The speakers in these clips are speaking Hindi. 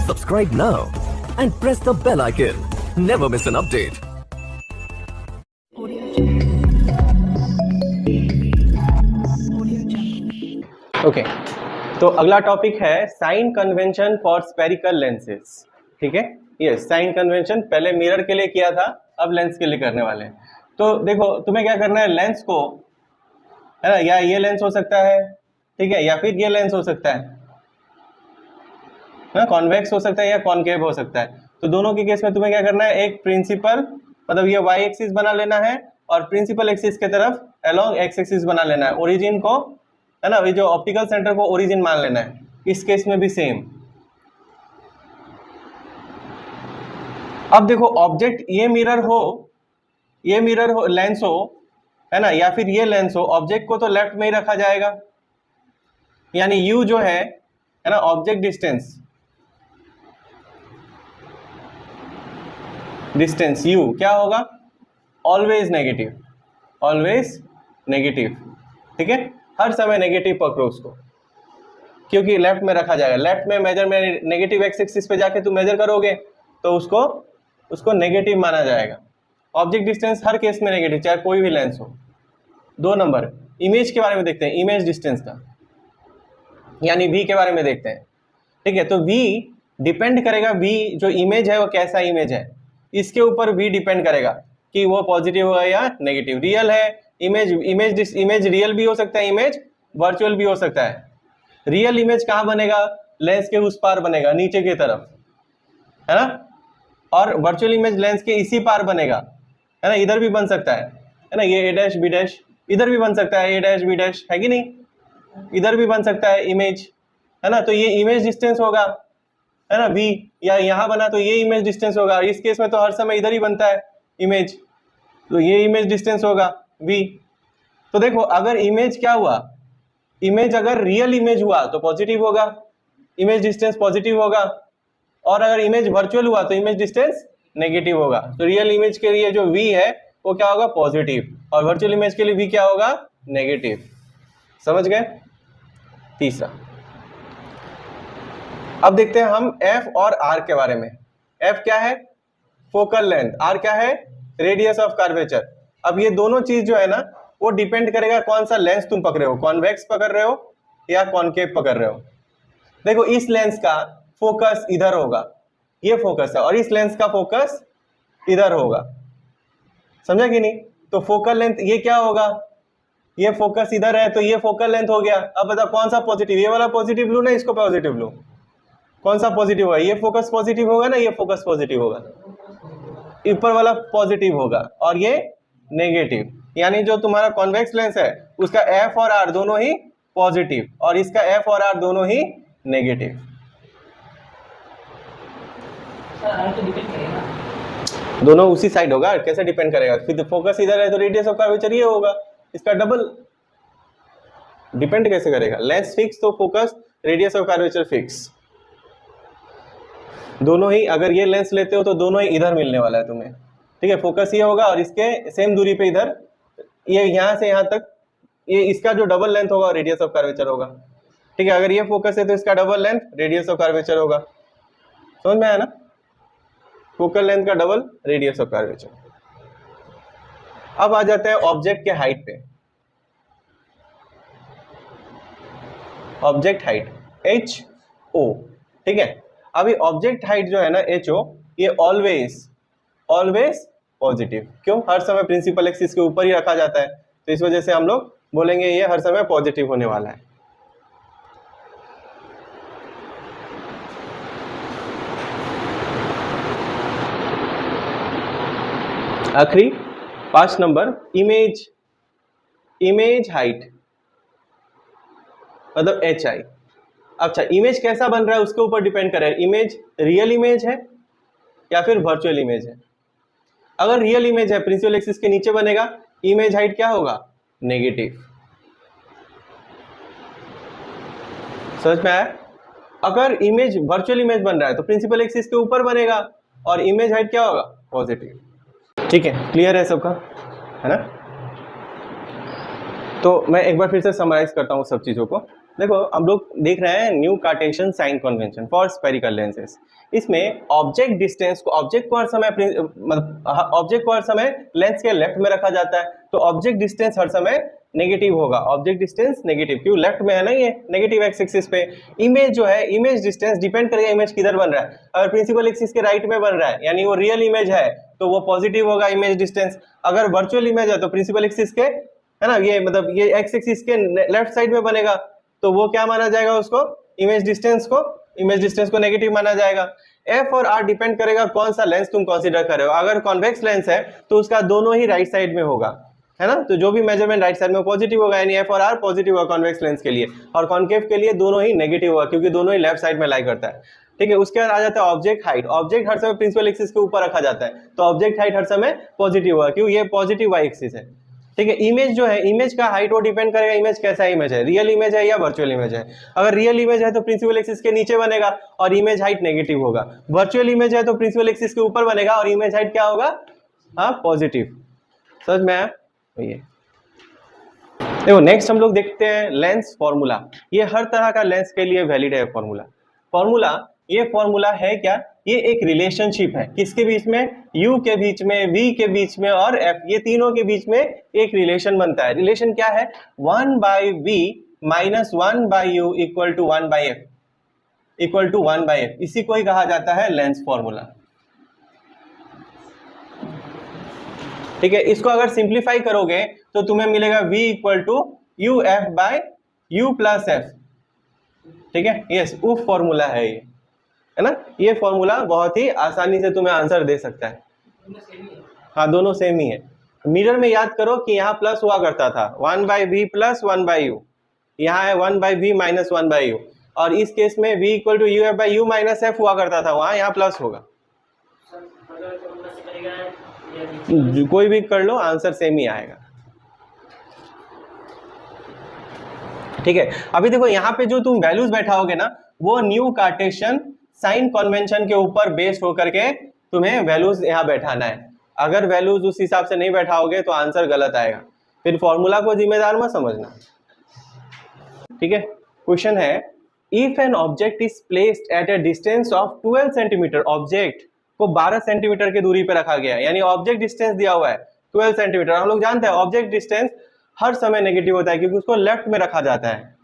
Subscribe now and press the bell icon. Never miss an update. Okay, तो अगला टॉपिक है sign convention for spherical lenses. ठीक है, ये साइन कन्वेंशन पहले मिरर के लिए किया था, अब लेंस के लिए करने वाले हैं। तो देखो, तुम्हें क्या करना है, लेंस को, है ना, या ये लेंस हो सकता है, ठीक है, या फिर ये लेंस हो सकता है ना, कॉन्वेक्स हो सकता है या कॉनकेव हो सकता है। तो दोनों के केस में तुम्हें क्या करना है, एक प्रिंसिपल, मतलब ये वाई एक्सिस बना लेना है और प्रिंसिपल एक्सिस के तरफ अलोंग एक्स एक्सिस बना लेना है। ओरिजिन को, है ना, ये जो ऑप्टिकल सेंटर को ओरिजिन मान लेना है। इस केस में भी सेम। अब देखो, ऑब्जेक्ट ये मिरर हो, लेंस हो, है ना, या फिर ये लेंस हो, ऑब्जेक्ट को तो लेफ्ट में ही रखा जाएगा, यानी यू जो है ना, ऑब्जेक्ट डिस्टेंस यू क्या होगा, ऑलवेज नेगेटिव, ठीक है, हर समय नेगेटिव पकड़ो उसको, क्योंकि लेफ्ट में रखा जाएगा। लेफ्ट में मेजर में नेगेटिव एक्स एक्सिस पे जाके तुम मेजर करोगे तो उसको नेगेटिव माना जाएगा। ऑब्जेक्ट डिस्टेंस हर केस में नेगेटिव, चाहे कोई भी लेंस हो। 2 नंबर, इमेज के बारे में देखते हैं, इमेज डिस्टेंस का, यानी वी के बारे में देखते हैं। ठीक है, तो वी डिपेंड करेगा, वी जो इमेज है वो कैसा इमेज है, इसके ऊपर वी डिपेंड करेगा कि वो पॉजिटिव होगा या नेगेटिव। रियल है इमेज रियल भी हो सकता है, इमेज वर्चुअल भी हो सकता है। रियल इमेज कहाँ बनेगा, लेंस के उस पार बनेगा, नीचे की तरफ, है ना, और वर्चुअल इमेज लेंस के इसी पार बनेगा, है ना, इधर भी बन सकता है ना, ये ए डैश बी डैश इधर भी बन सकता है, ए डैश बी डैश है कि नहीं, इधर भी बन सकता है इमेज, है ना। तो ये इमेज डिस्टेंस होगा, है ना, वी, या यहाँ बना तो ये इमेज डिस्टेंस होगा। इस केस में तो हर समय इधर ही बनता है इमेज, तो ये इमेज डिस्टेंस होगा वी। तो देखो, अगर इमेज क्या हुआ, इमेज अगर रियल इमेज हुआ तो पॉजिटिव होगा, इमेज डिस्टेंस पॉजिटिव होगा, और अगर इमेज वर्चुअल हुआ तो इमेज डिस्टेंस नेगेटिव होगा। तो रियल इमेज के लिए जो वी है वो क्या होगा, पॉजिटिव, और वर्चुअल इमेज के लिए वी क्या होगा, नेगेटिव। समझ गए। तीसरा, अब देखते हैं हम एफ और आर के बारे में। एफ क्या है, फोकल लेंथ, आर क्या है, रेडियस ऑफ कर्वेचर। अब ये दोनों चीज जो है ना, वो डिपेंड करेगा कौन सा लेंस तुम पकड़ रहे हो, कॉन्वेक्स पकड़ रहे हो या कॉनकेव पकड़ रहे हो। देखो, इस लेंस का फोकस इधर होगा, ये फोकस है, और इस लेंस का फोकस इधर होगा, समझा कि नहीं। तो फोकल लेंथ ये क्या होगा, ये फोकस इधर है तो ये फोकल लेंथ हो गया। अब बताओ कौन सा पॉजिटिव, ये वाला पॉजिटिव लूं ना इसको पॉजिटिव लूं, कौन सा पॉजिटिव होगा, ये फोकस पॉजिटिव होगा ना, ये फोकस पॉजिटिव होगा, ऊपर वाला पॉजिटिव होगा और ये नेगेटिव। यानी जो तुम्हारा कॉन्वेक्स लेंस है उसका एफ और आर दोनों ही पॉजिटिव और इसका एफ और आर दोनों ही नेगेटिव। दोनों उसी साइड होगा, कैसे डिपेंड करेगा, फिर फोकस इधर है तो रेडियस ऑफ कर्वेचर ये होगा, इसका डबल। डिपेंड कैसे करेगा, लेंस फिक्स तो focus, radius of curvature fix. दोनों ही, अगर ये लेंस लेते हो तो दोनों ही इधर मिलने वाला है तुम्हें। ठीक है, फोकस ये होगा और इसके सेम दूरी पे इधर, ये यहाँ से यहाँ तक, ये इसका जो डबल लेंथ होगा रेडियस ऑफ कर्वेचर होगा। ठीक है, अगर ये फोकस है तो इसका double length radius of curvature होगा। समझ में आया ना, फोकल लेंथ का डबल रेडियस ऑफ कर्वेचर। अब आ जाते हैं ऑब्जेक्ट के हाइट पे। ऑब्जेक्ट हाइट एच ओ, ठीक है। अभी ऑब्जेक्ट हाइट जो है ना, एच ओ, ये ऑलवेज पॉजिटिव। क्यों, हर समय प्रिंसिपल एक्सिस के ऊपर ही रखा जाता है, तो इस वजह से हम लोग बोलेंगे ये हर समय पॉजिटिव होने वाला है। आखिरी 5 नंबर, इमेज हाइट मतलब एच आई। अच्छा, इमेज कैसा बन रहा है उसके ऊपर डिपेंड कर रहा है, इमेज रियल इमेज है या फिर वर्चुअल इमेज है। अगर रियल इमेज है, प्रिंसिपल एक्सिस के नीचे बनेगा, इमेज हाइट क्या होगा, नेगेटिव। समझ में आया। अगर इमेज वर्चुअल इमेज बन रहा है तो प्रिंसिपल एक्सिस के ऊपर बनेगा और इमेज हाइट क्या होगा, पॉजिटिव। ठीक है, क्लियर है सबका, है ना। तो मैं एक बार फिर से समराइज करता हूँ सब चीज़ों को। देखो हम लोग देख रहे हैं new Cartesian sign convention for spherical lenses. इसमें ऑब्जेक्ट डिस्टेंस को ऑब्जेक्ट को हर समय लेंस के लेफ्ट में रखा जाता है, तो ऑब्जेक्ट डिस्टेंस हर समय नेगेटिव होगा। ऑब्जेक्ट डिस्टेंस नेगेटिव, क्यों? लेफ्ट में है ना, ये नेगेटिव एक्स एक्सिस पे। इमेज जो है, इमेज डिस्टेंस डिपेंड करेगा इमेज किधर बन रहा है। अगर प्रिंसिपल एक्सिस के राइट में बन रहा है यानी वो रियल इमेज है तो वो पॉजिटिव होगा इमेज डिस्टेंस। अगर वर्चुअल इमेज है तो प्रिंसिपल एक्सिस के, है ना, ये मतलब ये एक्स एक्सिस के लेफ्ट साइड में बनेगा, तो वो क्या माना जाएगा उसको? इमेज डिस्टेंस को नेगेटिव माना जाएगा। एफ और आर डिपेंड करेगा कौन सा लेंस तुम कंसीडर कर रहे हो। अगर कॉन्वेक्स लेंस है तो उसका दोनों ही राइट साइड में होगा, है ना, तो जो भी मेजरमेंट राइट साइड में पॉजिटिव होगा, यानी एफ और आर पॉजिटिव होगा कॉन्वेक्स लेंस के लिए, और कॉन्केव के लिए दोनों ही नेगेटिव होगा क्योंकि दोनों ही लेफ्ट साइड में लाई करता है। ठीक है, उसके बाद आ जाता है ऑब्जेक्ट हाइट। ऑब्जेक्ट हर समय प्रिंसिपल एक्सिस के ऊपर रखा जाता है, तो ऑब्जेक्ट हाइट हर समय पॉजिटिव होगा, क्यों? ये पॉजिटिव वाई एक्सिस है। ठीक है, इमेज जो है, इमेज का हाइट वो डिपेंड करेगा इमेज कैसा इमेज है, रियल इमेज है या वर्चुअल इमेज है। अगर रियल इमेज है तो प्रिंसिपल एक्सिस के नीचे बनेगा और इमेज हाइट नेगेटिव होगा। वर्चुअल इमेज है तो प्रिंसिपल एक्सिस के ऊपर बनेगा और इमेज हाइट क्या होगा? हाँ, पॉजिटिव। समझ में आया? ये देखो नेक्स्ट हम लोग देखते हैं लेंस फॉर्मूला। ये हर तरह का लेंस के लिए वैलिड है फॉर्मूला। ये फॉर्मूला है क्या? ये एक रिलेशनशिप है, किसके बीच में? u के बीच में, v के बीच में और f, ये तीनों के बीच में एक रिलेशन बनता है। रिलेशन क्या है? 1/v minus 1/u equal to 1/f, इसी को ही कहा जाता है लेंस फॉर्मूला। ठीक है, इसको अगर सिंप्लीफाई करोगे तो तुम्हें मिलेगा v equal to uf/u plus f। ठीक है, यस, उफ फॉर्मूला है ये, है ना। ये फॉर्मूला बहुत ही आसानी से तुम्हें आंसर दे सकता है। हाँ, दोनों सेम ही है। मिरर में याद करो कि यहाँ प्लस हुआ करता था, 1/v प्लस 1/u, यहाँ है 1/v माइनस 1/u, और इस केस में v equal to uf/u minus f हुआ करता था, वहां यहाँ प्लस होगा। कोई भी कर लो, आंसर सेम ही आएगा। ठीक है, अभी देखो यहाँ पे जो तुम वैल्यूज बैठाओगे ना, वो न्यू कार्टेशियन साइन कन्वेंशन के ऊपर बेस्ड होकर के तुम्हें वैल्यूज यहाँ बैठाना है। अगर वैल्यूज उस हिसाब से नहीं बैठाओगे तो आंसर गलत आएगा, फिर फॉर्मूला को जिम्मेदार मत समझना। ठीक है, क्वेश्चन है, if an object is placed at A distance of 12 centimetre, object को 12 सेंटीमीटर की दूरी पे रखा गया है, यानी ऑब्जेक्ट डिस्टेंस दिया हुआ है 12 सेंटीमीटर। हम लोग जानते हैं ऑब्जेक्ट डिस्टेंस हर समय नेगेटिव होता है क्योंकि उसको लेफ्ट में रखा जाता है।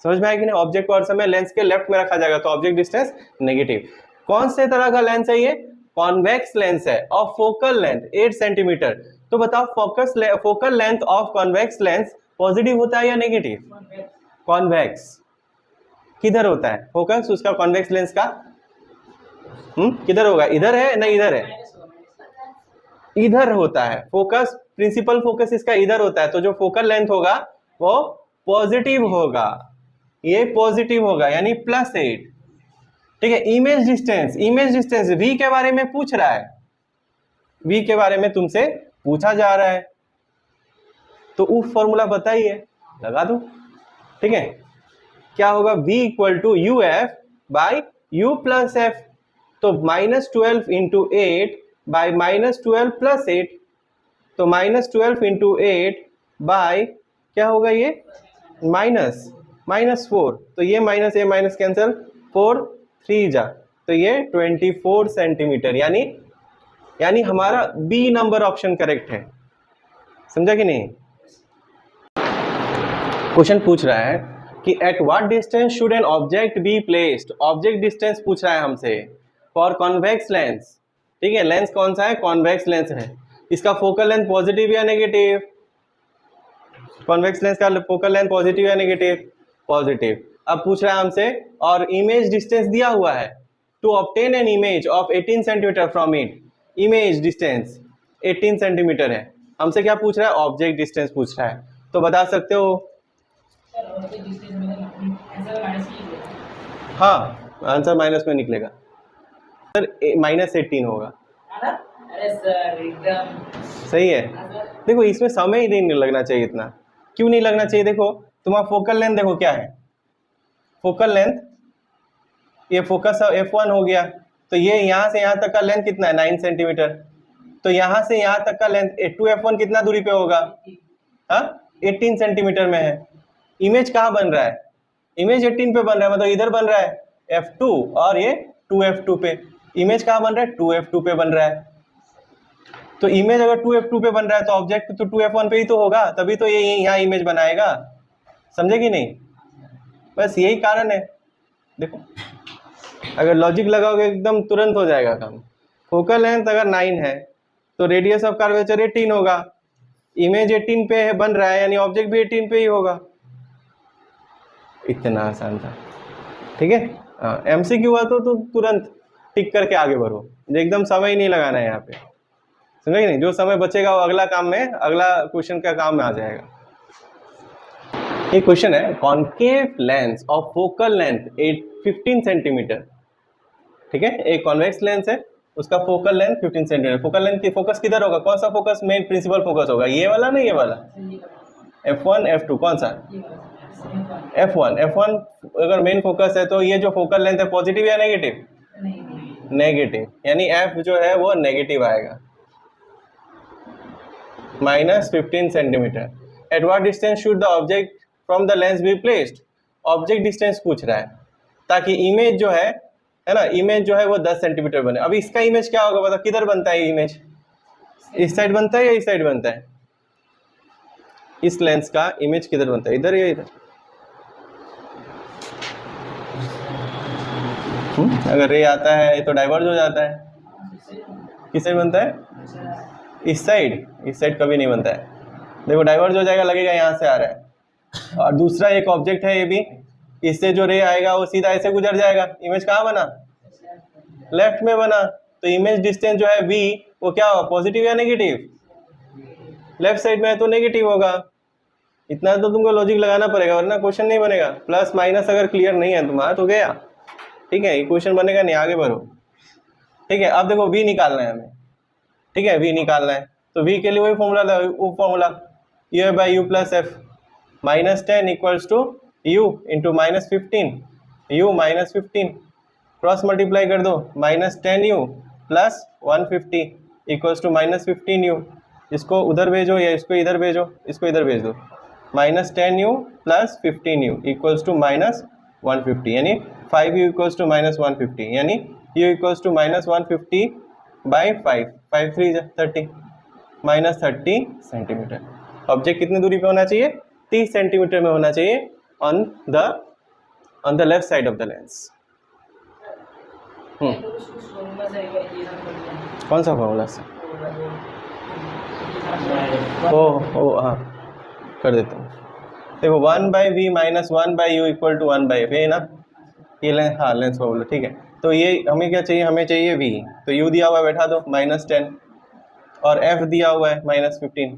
समझ में आया कि नहीं? ऑब्जेक्ट को हर समय लेंस के लेफ्ट में रखा जाएगा, तो ऑब्जेक्ट डिस्टेंस नेगेटिव। कौन से तरह का लेंस है ये? कॉन्वेक्स लेंस है और फोकल लेंथ 8 सेंटीमीटर। तो बताओ focal length of convex lens positive होता है या नेगेटिव? कॉन्वेक्स किधर होता है फोकस उसका? कॉन्वेक्स लेंस का किधर होगा? इधर है ना, इधर है? इधर होता है फोकस, प्रिंसिपल फोकस इसका इधर होता है, तो जो फोकल लेंथ होगा वो पॉजिटिव होगा, ये पॉजिटिव होगा यानी +8। ठीक है, इमेज डिस्टेंस v के बारे में पूछ रहा है, v के बारे में तुमसे पूछा जा रहा है, तो उफ फॉर्मूला बताइए, लगा दो। ठीक है, क्या होगा? v equal to uf/u plus f, तो -12 इंटू 8 बाई -12 प्लस 8, तो -12 इंटू 8 बाई क्या होगा ये? -4, तो ये माइनस ये माइनस कैंसिल, 4 3 जा, तो ये 24 सेंटीमीटर, यानी हमारा बी नंबर ऑप्शन करेक्ट है। समझा कि नहीं? क्वेश्चन पूछ रहा है कि at what distance should an object be placed, object distance पूछ रहा है हमसे फॉर कॉन्वेक्स लेंस। ठीक है, लेंस कौन सा है? कॉन्वेक्स लेंस है। इसका फोकल लेंथ पॉजिटिव या नेगेटिव? कॉन्वेक्स लेंस का फोकल लेंथ पॉजिटिव या नेगेटिव? पॉजिटिव। अब पूछ रहा है हमसे, और इमेज डिस्टेंस दिया हुआ है, to obtain an image of 18 centimetre from it, image distance 18 centimetre है। हमसे क्या पूछ रहा है? ऑब्जेक्ट डिस्टेंस पूछ रहा है, तो बता सकते हो? हाँ, आंसर माइनस में निकलेगा सर, -18 होगा। अरे सर एकदम सही है। देखो इसमें समय ही नहीं लगना चाहिए इतना। क्यों नहीं लगना चाहिए? देखो तुम्हारा फोकल लेंथ देखो क्या है, फोकल लेंथ, ये फोकस f1 हो गया, तो ये यहाँ से यहाँ तक का लेंथ कितना है? 9 सेंटीमीटर। तो यहाँ से यहाँ तक का लेंथ 2f1 कितना दूरी पे होगा? हाँ, 18 सेंटीमीटर में है। इमेज कहाँ बन रहा है? इमेज 18 पे बन रहा है, मतलब इधर बन रहा है f2 और ये 2f2 पे। इमेज कहाँ बन रहा है? 2f2 पे बन रहा है। तो इमेज अगर 2f2 पे बन रहा है तो ऑब्जेक्ट तो 2f1 पे ही तो होगा, तभी तो ये यहाँ इमेज बनाएगा। समझे कि नहीं? बस यही कारण है। देखो अगर लॉजिक लगाओगे एकदम तुरंत हो जाएगा काम। फोकल लेंथ अगर 9 है तो रेडियस ऑफ कर्वेचर 18 होगा। इमेज 18 पे बन रहा है यानी ऑब्जेक्ट भी 18 पे ही होगा। इतना आसान था। ठीक है, हाँ एमसीक्यू हुआ तो तुरंत टिक करके आगे बढ़ो, एकदम समय ही नहीं लगाना है यहाँ पे। समझे कि नहीं? जो समय बचेगा वो अगला काम में, अगला क्वेश्चन का काम में आ जाएगा। ये क्वेश्चन है concave lens of focal length 15 centimetre. ठीक है, एक कॉन्वेक्स लेंस है, उसका focal length 15 centimetre. Focal length की फोकस किधर होगा? कौन सा फोकस मेन प्रिंसिपल फोकस होगा? ये वाला ना ये वाला? F1 F2 कौन सा? F1 अगर मेन फोकस है तो ये जो फोकल लेंथ है पॉजिटिव या नेगेटिव? नेगेटिव, यानी F जो है वो नेगेटिव आएगा, -15 centimetre. At what distance should the object from the lens be placed? Object distance पूछ रहा है ताकि इमेज जो है ना, इमेज जो है वो 10 सेंटीमीटर बने। अब इसका इमेज क्या होगा बता, किधर बनता है इमेज? इस साइड बनता है या इस साइड बनता है? इस लेंस का इमेज किधर बनता है? इधर या इधर? अगर रे आता है तो डाइवर्ज हो जाता है। किस साइड बनता है? इस साइड। इस साइड कभी नहीं बनता है। देखो डाइवर्ज हो जाएगा, लगेगा यहाँ से आ रहा है। और दूसरा एक ऑब्जेक्ट है ये भी, इससे जो रे आएगा वो सीधा ऐसे गुजर जाएगा। इमेज कहाँ बना? लेफ्ट में बना। तो इमेज डिस्टेंस जो है v वो क्या होगा? पॉजिटिव या नेगेटिव? लेफ्ट साइड में है तो नेगेटिव होगा। इतना तो तुमको लॉजिक लगाना पड़ेगा वरना क्वेश्चन नहीं बनेगा। प्लस माइनस अगर क्लियर नहीं है तुम्हारा तो गया। ठीक है, ये क्वेश्चन बनेगा नहीं, आगे बढ़ो। ठीक है, अब देखो v निकालना है हमें। ठीक है, v निकालना है तो v के लिए वही formula u by u plus f. -10 equals to u into -15, u -15 cross multiply कर दो, -10u plus 150 equals to -15u। इसको उधर भेजो या इसको इधर भेजो, इसको इधर भेज दो। -10u plus 15u equals to -150, यानी 5u इक्वल्स टू -150, यानी u equals to -150 by 5, 5 3 30, -30 centimetre. Object कितनी दूरी पे होना चाहिए? 30 सेंटीमीटर में होना चाहिए on the left side of the lens. कौन सा फॉर्मूला से? ओ हाँ कर देता हूँ। देखो 1/v minus 1/u equal to 1/f, ये ना ये लेंस, हाँ लेंस फॉर्मूला। ठीक है, तो ये हमें क्या चाहिए? हमें चाहिए v। तो u दिया हुआ है, बैठा दो -10, और f दिया हुआ है -15।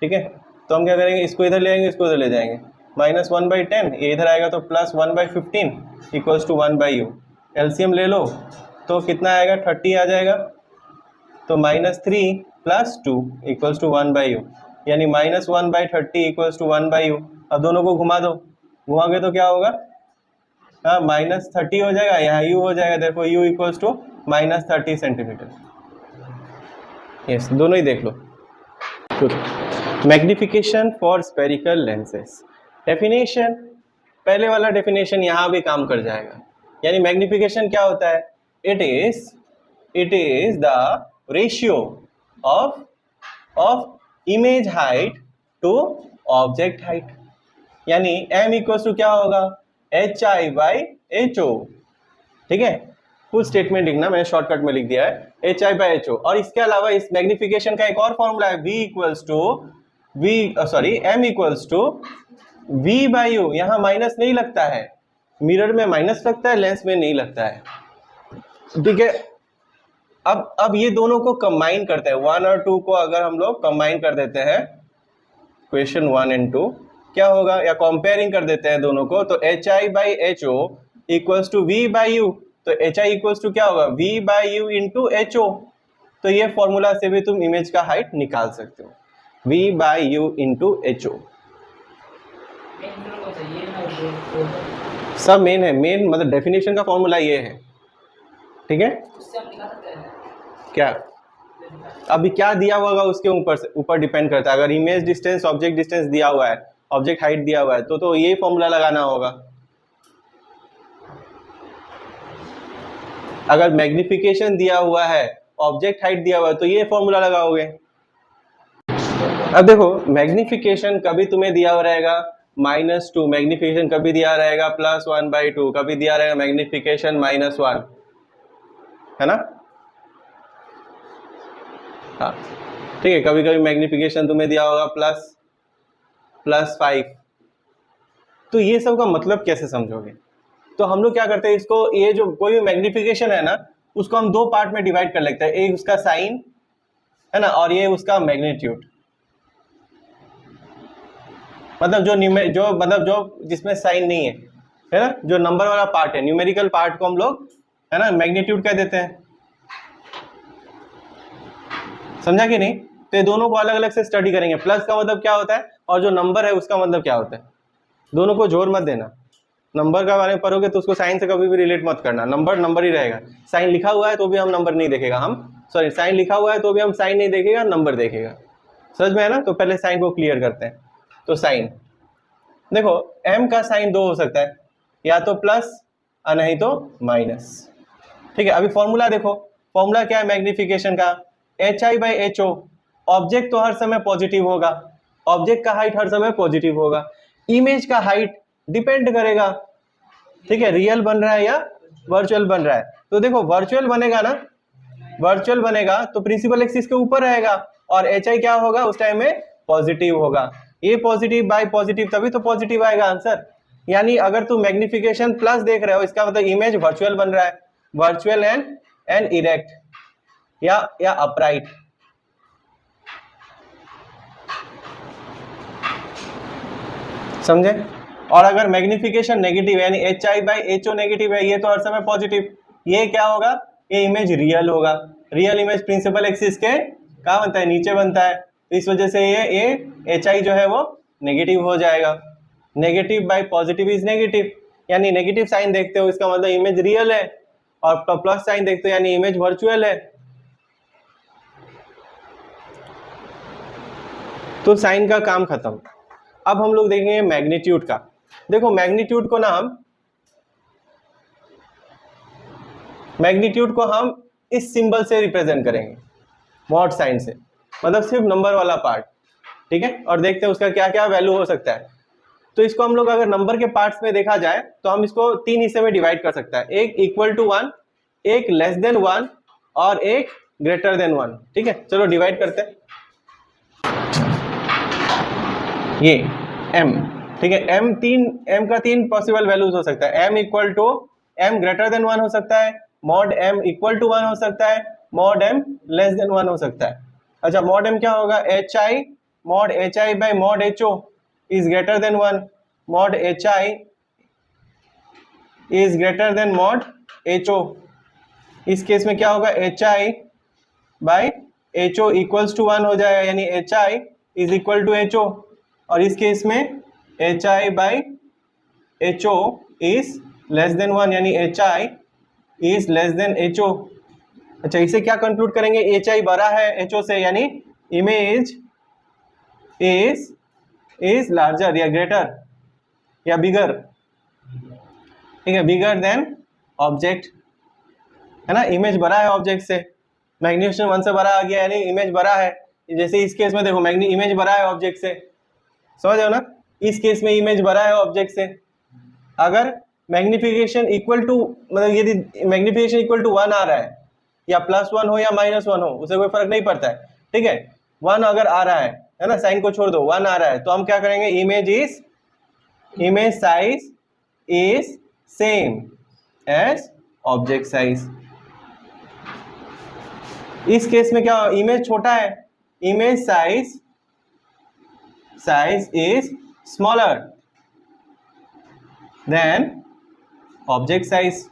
ठीक है, तो हम क्या करेंगे? इसको इधर ले आएंगे, इसको इधर ले जाएंगे। -1/10 ये इधर आएगा तो +1/15 इक्वल्स टू 1/u। एलसीएम ले लो तो कितना आएगा? 30 आ जाएगा। तो -3 + 2 इक्वल्स टू 1/u, यानी -1/30 इक्वल्स टू 1/u। अब दोनों को घुमा दो, घुमाओगे तो क्या होगा? हाँ -30 हो जाएगा, यहाँ u हो जाएगा। देखो u equals to -30 centimetre. Yes, दोनों ही देख लो। Magnification for spherical lenses. Definition, पहले वाला डेफिनेशन यहाँ भी काम कर जाएगा। यानी मैग्निफिकेशन क्या होता है? It is the ratio of image height to object height. यानी m इक्वल्स टू क्या होगा? HI/HO। ठीक है, फुल स्टेटमेंट लिखना, मैंने शॉर्टकट में लिख दिया है HI/HO। और इसके अलावा इस मैग्निफिकेशन का एक और फॉर्मूला है, m इक्वल्स टू v/u। यहाँ माइनस नहीं लगता है, मिरर में माइनस लगता है, लेंस में नहीं लगता है। ठीक है, अब ये दोनों को कंबाइन करते हैं, 1 और 2 को अगर हम लोग कंबाइन कर देते हैं, क्वेश्चन 1 और 2 क्या होगा? या कंपेयरिंग कर देते हैं दोनों को, तो HI/HO इक्वल्स टू v/u। तो HI इक्वल्स टू क्या होगा? v/u into HO। तो ये फॉर्मूला से भी तुम इमेज का हाइट निकाल सकते हो, v/u इंटू HO। सब मेन है, मेन मतलब डेफिनेशन का फॉर्मूला ये है। ठीक है, क्या अभी क्या दिया हुआ होगा उसके ऊपर डिपेंड करता है। अगर इमेज डिस्टेंस, ऑब्जेक्ट डिस्टेंस दिया हुआ है, ऑब्जेक्ट हाइट दिया हुआ है, तो यही फॉर्मूला लगाना होगा। अगर मैग्निफिकेशन दिया हुआ है, ऑब्जेक्ट हाइट दिया हुआ है, तो ये फॉर्मूला लगाओगे। अब देखो मैग्निफिकेशन कभी तुम्हें दिया हुआ रहेगा -2, मैग्निफिकेशन कभी दिया रहेगा +1/2, कभी दिया रहेगा मैग्निफिकेशन -1, है ना। हाँ ठीक है, कभी कभी मैग्निफिकेशन तुम्हें दिया होगा +5। तो ये सब का मतलब कैसे समझोगे? तो हम लोग क्या करते हैं, इसको ये जो कोई भी मैग्निफिकेशन है ना, उसको हम दो पार्ट में डिवाइड कर लेते हैं, एक उसका साइन है ना, और ये उसका मैग्नीट्यूड। मतलब जो जिसमें साइन नहीं है ना, जो नंबर वाला पार्ट है, न्यूमेरिकल पार्ट को हम लोग है ना मैग्नीट्यूड कह देते हैं। समझा कि नहीं? तो ये दोनों को अलग अलग से स्टडी करेंगे। प्लस का मतलब क्या होता है और जो नंबर है उसका मतलब क्या होता है, दोनों को जोड़ मत देना। नंबर का बारे में पढ़ोगे तो उसको साइन से कभी भी रिलेट मत करना, नंबर नंबर ही रहेगा। साइन लिखा हुआ है तो भी हम नंबर नहीं देखेगा, साइन लिखा हुआ है तो भी हम साइन नहीं देखेगा, नंबर देखेगा। समझ में है ना? तो पहले साइन को क्लियर करते हैं। तो साइन देखो, m का साइन दो हो सकता है, या तो प्लस और नहीं तो माइनस। ठीक है, अभी फॉर्मूला देखो, फॉर्मूला क्या है मैग्निफिकेशन का, HI/HO। ऑब्जेक्ट तो हर समय पॉजिटिव होगा, ऑब्जेक्ट का हाइट हर समय पॉजिटिव होगा, इमेज का हाइट डिपेंड करेगा, ठीक है, रियल बन रहा है या वर्चुअल बन रहा है। तो देखो वर्चुअल बनेगा ना, वर्चुअल बनेगा तो प्रिंसिपल एक्सिस के ऊपर रहेगा और HI क्या होगा उस टाइम में, पॉजिटिव होगा। ये पॉजिटिव बाय पॉजिटिव तभी तो पॉजिटिव आएगा आंसर। यानी अगर तू मैग्निफिकेशन प्लस देख रहे हो, इसका मतलब इमेज वर्चुअल बन रहा है, वर्चुअल एंड इरेक्ट या अपराइट। समझे? और अगर मैग्निफिकेशन नेगेटिव यानी HI/HO नेगेटिव है, ये तो हर समय पॉजिटिव, ये क्या होगा, ये इमेज रियल होगा। रियल इमेज प्रिंसिपल एक्सिस के क्या बनता है, नीचे बनता है, तो इस वजह से ये HI जो है वो नेगेटिव हो जाएगा। Negative bye positive is negative, यानी नेगेटिव साइन देखते हो इसका मतलब इमेज रियल है, और प्लस साइन देखते हो यानी इमेज वर्चुअल है। तो साइन का काम खत्म। अब हम लोग देखेंगे मैग्नीट्यूड का। देखो मैग्नीट्यूड को हम इस सिंबल से रिप्रेजेंट करेंगे, मॉड साइन से, मतलब सिर्फ नंबर वाला पार्ट। ठीक है, और देखते हैं उसका क्या क्या वैल्यू हो सकता है। तो इसको हम लोग अगर नंबर के पार्ट्स में देखा जाए तो हम इसको तीन हिस्से में डिवाइड कर सकते हैं, एक इक्वल टू 1, एक लेस देन 1 और एक ग्रेटर देन 1। ठीक है, चलो डिवाइड करते हैं। ये m, ठीक है, m का तीन पॉसिबल वैल्यूज हो सकता है। m equal to m greater than 1 हो सकता है, मॉड m इक्वल टू 1 हो सकता है, मॉड m लेस देन 1 हो सकता है। अच्छा, मॉड m क्या होगा, HI mod HI by mod HO is greater than 1, mod HI is greater than mod HO। इस केस में क्या होगा, HI by HO equals to 1 हो जाएगा, यानी HI is equal to HO। और इस केस में HI by HO is less than 1, यानी HI is less than HO। अच्छा, इसे क्या कंक्लूड करेंगे, HI बड़ा है HO से, यानी इमेज इज लार्जर या ग्रेटर या बिगर। ठीक है, बिगर देन ऑब्जेक्ट, है ना, इमेज बड़ा है ऑब्जेक्ट से, मैग्नीफिकेशन 1 से बड़ा आ गया यानी इमेज बड़ा है। जैसे इस केस में देखो इमेज बड़ा है ऑब्जेक्ट से, समझ रहे हो ना, इस केस में इमेज बड़ा है ऑब्जेक्ट से। अगर मैग्निफिकेशन इक्वल टू, मतलब यदि मैग्निफिकेशन इक्वल टू 1 आ रहा है, या +1 हो या -1 हो, उसे कोई फर्क नहीं पड़ता है। ठीक है, 1 अगर आ रहा है ना, साइन को छोड़ दो, 1 आ रहा है, तो हम क्या करेंगे, image size is same as object size. इस केस में क्या, इमेज छोटा है, image size is smaller than object size.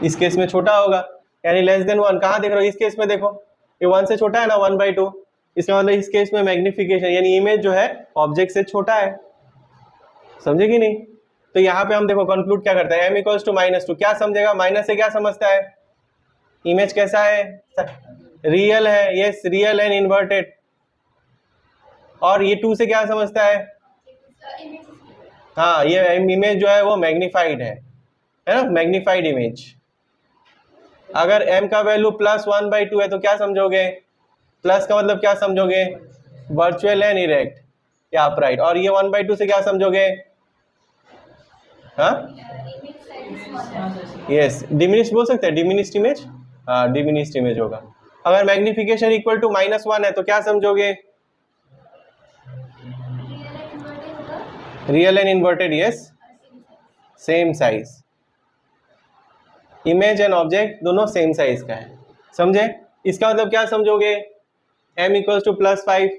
इस केस में छोटा होगा यानी लेस देन 1। कहाँ देख रहे हो, इस केस में देखो, ये 1 से छोटा है ना, 1/2। इसका मतलब इस केस में मैग्निफिकेशन यानी इमेज जो है ऑब्जेक्ट से छोटा है। समझे कि नहीं? तो यहाँ पे हम देखो कंक्लूड क्या करते हैं, m इक्वल्स टू -2। क्या समझेगा, माइनस से क्या समझता है, इमेज कैसा है, रियल है, यस रियल एंड इन्वर्टेड। और ये 2 से क्या समझता है, हाँ ये इमेज जो है वो मैग्नीफाइड है ना, मैग्नीफाइड इमेज। अगर m का वैल्यू +1/2 है तो क्या समझोगे? प्लस का मतलब क्या समझोगे? वर्चुअल एंड इरेक्ट या अपराइट। और ये 1/2 से क्या समझोगे? हाँ यस, डिमिनिश्ड बोल सकते हैं, डिमिनिश्ड इमेज। हाँ डिमिनिश्ड इमेज होगा। अगर मैग्निफिकेशन इक्वल टू -1 है तो क्या समझोगे? Real and inverted, yes, same size. Image and object दोनों सेम साइज का है, समझे? इसका मतलब क्या समझोगे? m equals to +5,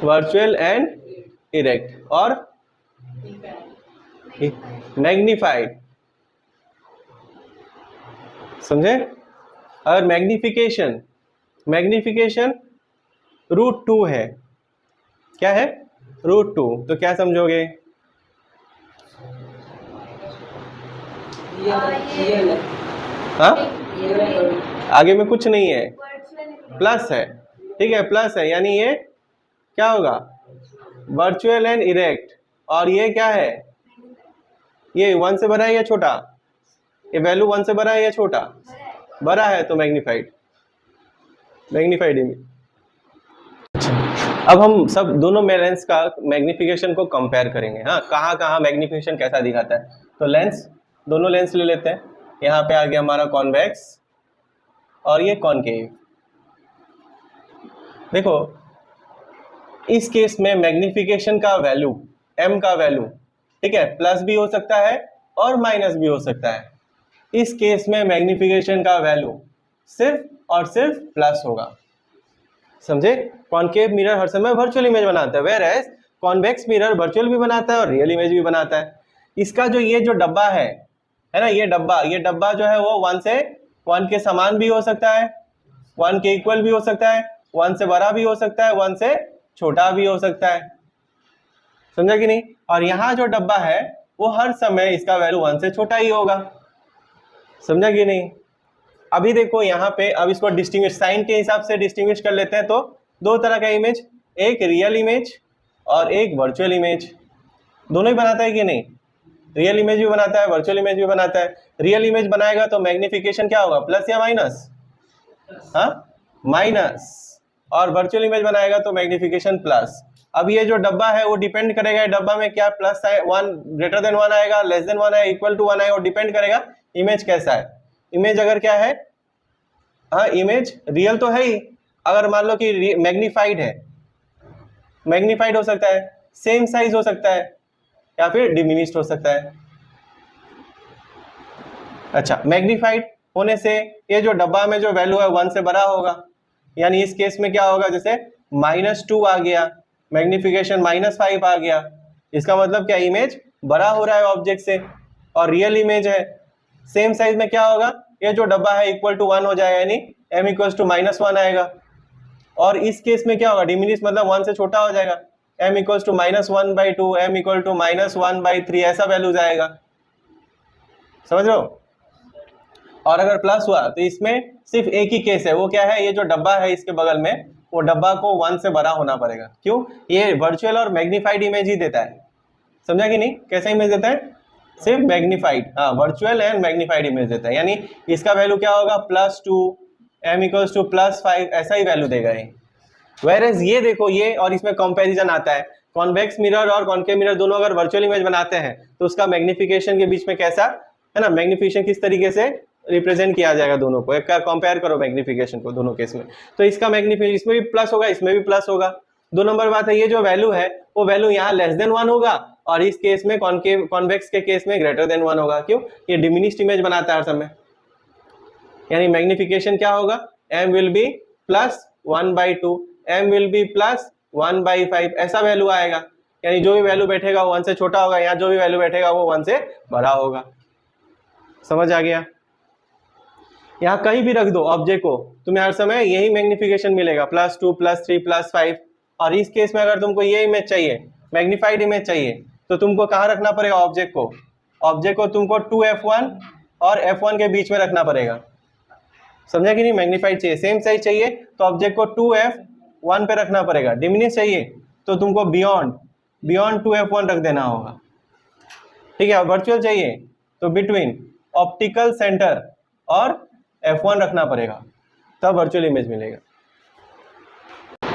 virtual and erect और मैग्नीफाइड, समझे? अगर मैग्निफिकेशन √2 है, क्या है? √2, तो क्या समझोगे? हाँ आगे में कुछ नहीं है, प्लस है, ठीक है, प्लस है, यानी ये क्या होगा? Virtual and erect. और ये क्या है? ये 1 से बड़ा है या छोटा? ये वैल्यू 1 से बड़ा है या छोटा? बड़ा है, तो मैग्नीफाइड इमेज। अब हम सब दोनों लेंस का मैग्निफिकेशन को कंपेयर करेंगे। हाँ, कहाँ कहाँ मैग्निफिकेशन कैसा दिखाता है। तो लेंस, दोनों लेंस ले लेते हैं। यहाँ पे आ गया हमारा कॉन्वेक्स और ये कॉनकेव। देखो इस केस में मैग्निफिकेशन का वैल्यू, m का वैल्यू, ठीक है, प्लस भी हो सकता है और माइनस भी हो सकता है। इस केस में मैग्निफिकेशन का वैल्यू सिर्फ और सिर्फ प्लस होगा, समझे? कॉनकेव मिरर हर समय वर्चुअल इमेज बनाता है, whereas convex mirror virtual भी बनाता है और रियल इमेज भी बनाता है। इसका जो ये जो डब्बा है ना, ये डब्बा जो है वो 1 से 1 के समान भी हो सकता है, 1 के इक्वल भी हो सकता है, 1 से बड़ा भी हो सकता है, 1 से छोटा भी हो सकता है, समझा कि नहीं? और यहाँ जो डब्बा है वो हर समय इसका वैल्यू 1 से छोटा ही होगा, समझा कि नहीं? अभी देखो यहाँ पे, अब इसको डिस्टिंग्विश साइन के हिसाब से डिस्टिंग्विश कर लेते हैं। तो दो तरह का इमेज, एक रियल इमेज और एक वर्चुअल इमेज। दोनों ही बनाता है कि नहीं? रियल इमेज भी बनाता है, वर्चुअल इमेज भी बनाता है। रियल इमेज बनाएगा तो मैग्निफिकेशन क्या होगा? प्लस या माइनस? हाँ माइनस। और वर्चुअल इमेज बनाएगा तो मैग्निफिकेशन प्लस। अब ये जो डब्बा है वो डिपेंड करेगा, डब्बा में क्या प्लस 1 ग्रेटर देन 1 आएगा, लेस देन 1 आएगा, इक्वल टू 1 आएगा, और डिपेंड करेगा इमेज कैसा है। इमेज अगर क्या है, हाँ इमेज रियल तो है ही, अगर मान लो कि मैग्नीफाइड है, मैग्नीफाइड हो सकता है, सेम साइज हो सकता है, या फिर डिमिनिश्ड हो सकता है। अच्छा, मैग्नीफाइड होने से ये जो डब्बा में जो वैल्यू है 1 से बड़ा होगा, यानी इस केस में क्या होगा, जैसे -2 आ गया, मैग्निफिकेशन -5 आ गया, इसका मतलब क्या, इमेज बड़ा हो रहा है ऑब्जेक्ट से। और रियल इमेज है, सेम साइज में क्या होगा, ये जो डब्बा है इक्वल टू 1 हो जाएगा, यानी m इक्वल टू -1 आएगा। और इस केस में क्या होगा, डिमिनिश मतलब 1 से छोटा हो जाएगा, m equal to -1/2, m equal to -1/3, ऐसा वैल्यूज आएगा, समझ रहे हो? और अगर प्लस हुआ तो इसमें सिर्फ एक ही केस है, वो क्या है, ये जो डब्बा है इसके बगल में, वो डब्बा को 1 से बड़ा होना पड़ेगा। क्यों? ये वर्चुअल और मैग्नीफाइड इमेज ही देता है, समझा कि नहीं? कैसा इमेज देता है? सिर्फ मैग्नीफाइड, हाँ वर्चुअल एंड मैग्नीफाइड इमेज देता है, यानी इसका वैल्यू क्या होगा, +2, m इक्वल्स टू +5, ऐसा ही वैल्यू देगा ये। वेयरएज ये देखो, ये और इसमें कंपैरिजन आता है, कॉन्वेक्स मिरर और कॉनकेव मिरर दोनों अगर वर्चुअल इमेज बनाते हैं तो उसका मैग्निफिकेशन के बीच में कैसा है ना, मैग्निफिकेशन किस तरीके से रिप्रेजेंट किया जाएगा दोनों को, एक का कंपेयर करो मैग्निफिकेशन को दोनों केस में। तो इसका मैग्निफिकेशन इसमें भी प्लस होगा, इसमें भी प्लस होगा। 2 नंबर बात है, ये जो वैल्यू है वो वैल्यू यहाँ लेस देन 1 होगा, और इस केस में कॉन्वेक्स के केस में ग्रेटर देन 1 होगा। क्यों? ये डिमिनिश्ड इमेज बनाता है हर समय, यानी मैग्निफिकेशन क्या होगा, m will be +1/2, m will be +1/5, ऐसा वैल्यू आएगा, यानी जो भी वैल्यू बैठेगा वो 1 से छोटा होगा, यहाँ जो भी वैल्यू बैठेगा वो 1 से बड़ा होगा। समझ आ गया? यहाँ कहीं भी रख दो ऑब्जेक्ट को, तुम्हें हर समय यही मैग्निफिकेशन मिलेगा, +2, +3, +5। और इस केस में अगर तुमको ये इमेज चाहिए, मैग्नीफाइड इमेज चाहिए, तो तुमको कहाँ रखना पड़ेगा ऑब्जेक्ट को? ऑब्जेक्ट को तुमको 2f1 और f1 के बीच में रखना पड़ेगा, समझा कि नहीं? मैग्नीफाइड चाहिए, सेम साइज चाहिए तो ऑब्जेक्ट को 2f1 पे रखना पड़ेगा। डिमिनिश चाहिए तो तुमको बियॉन्ड 2f1 रख देना होगा, ठीक है? वर्चुअल चाहिए तो बिटवीन ऑप्टिकल सेंटर और F1 रखना पड़ेगा, तब वर्चुअल इमेज मिलेगा।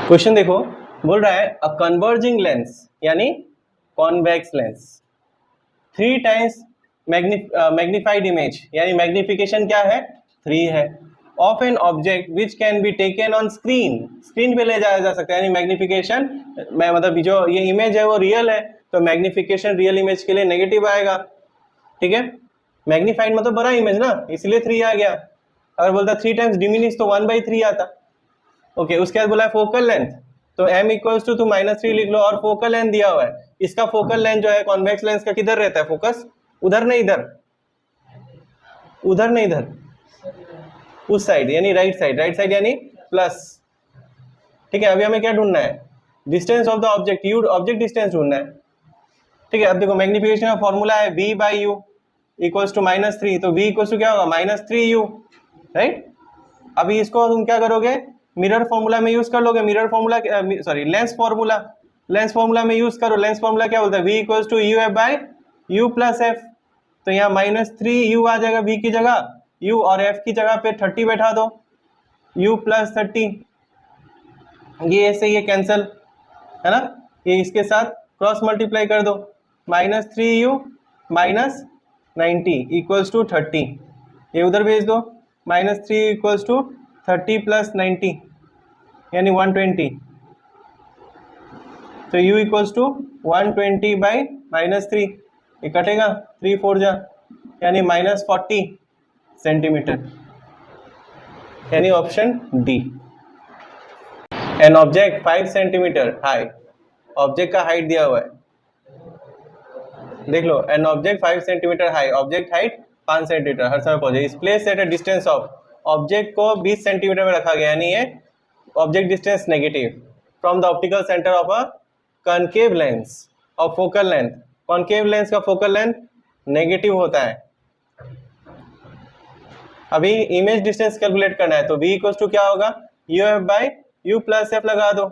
क्वेश्चन देखो, बोल रहा है अ कन्वर्जिंग लेंस यानी convex lens 3 times magnified image, यानी मैग्निफिकेशन क्या है 3 है, of an object which can be taken on screen, screen पे ले जाया जा सकता है, यानी मैग्निफिकेशन मतलब जो ये इमेज है वो रियल है, तो मैग्निफिकेशन रियल इमेज के लिए नेगेटिव आएगा। ठीक है, मैग्नीफाइड मतलब बड़ा इमेज ना, इसलिए 3 आ गया। अगर बोलता 3 टाइम्स डिमिनिश तो 1/3 आता। ओके, उसके बाद बोला है फोकल लेंथ, तो m इक्वल्स टू -3 लिख लो, और फोकल लेंथ दिया हुआ है। इसका फोकल लेंथ जो है कॉन्वेक्स लेंस का किधर रहता है फोकस, उधर नहीं इधर, उधर नहीं इधर, उस साइड यानी राइट साइड यानी प्लस। ठीक है, अभी हमें क्या ढूंढना है, distance of the object, you object distance ढूंढना है। ठीक है, अब देखो मैग्निफिकेशन का फॉर्मूला है v/u इक्वल्स टू -3, तो v इक्वल्स टू क्या होगा -3u, राइट। अभी इसको तुम क्या करोगे, मिरर फॉर्मूला में यूज कर लोगे, mirror formula sorry lens formula में यूज करो। लेंस फॉर्मूला क्या बोलता है, v equals to uf/u plus f, तो यहाँ -3u आ जाएगा v की जगह, u और f की जगह पे 30 बैठा दो, u प्लस 30, ये ऐसे ये कैंसल है ना, ये इसके साथ क्रॉस मल्टीप्लाई कर दो, -3u -90 इक्वल्स टू 30, ये उधर भेज दो, -3 इक्वल्स टू 30 प्लस 90 यानी 120, तो u इक्वल्स टू 120/-3, ये कटेगा 3 4 जा, यानी -40 सेंटीमीटर, यानी option D. An object 5 centimetre high, object का हाइट दिया हुआ है, देख लो, an object 5 centimetre high, object height 5 centimetre हर समय पहुंचे, इस place at a distance of, object को 20 सेंटीमीटर में रखा गया, यानी ये object distance negative, from the optical centre of a concave lens of focal length, concave lens का फोकल लेंथ नेगेटिव होता है। अभी इमेज डिस्टेंस कैलकुलेट करना है, तो v इक्वल्स टू क्या होगा, uf/u प्लस f लगा दो,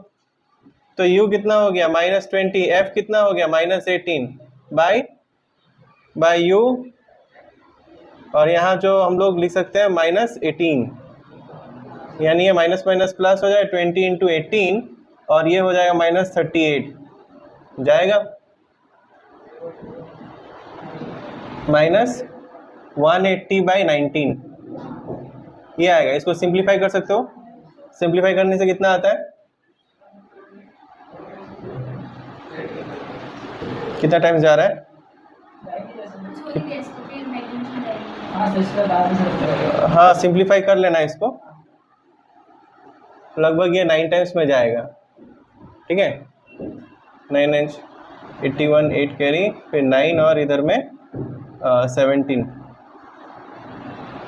तो u कितना हो गया -20, f कितना हो गया -18 बाय u, और यहाँ जो हम लोग लिख सकते हैं -18, यानी ये माइनस माइनस प्लस हो जाए 20 इंटू 18, और ये हो जाएगा -38 जाएगा, -180/19 ये आएगा। इसको सिंप्लीफाई कर सकते हो, सिंप्लीफाई करने से कितना आता है, कितना टाइम जा रहा है, हाँ सिंप्लीफाई कर लेना इसको, लगभग ये 9 टाइम्स में जाएगा। ठीक है, 9 इंच 81 8 कैरी, फिर 9 और इधर में 17,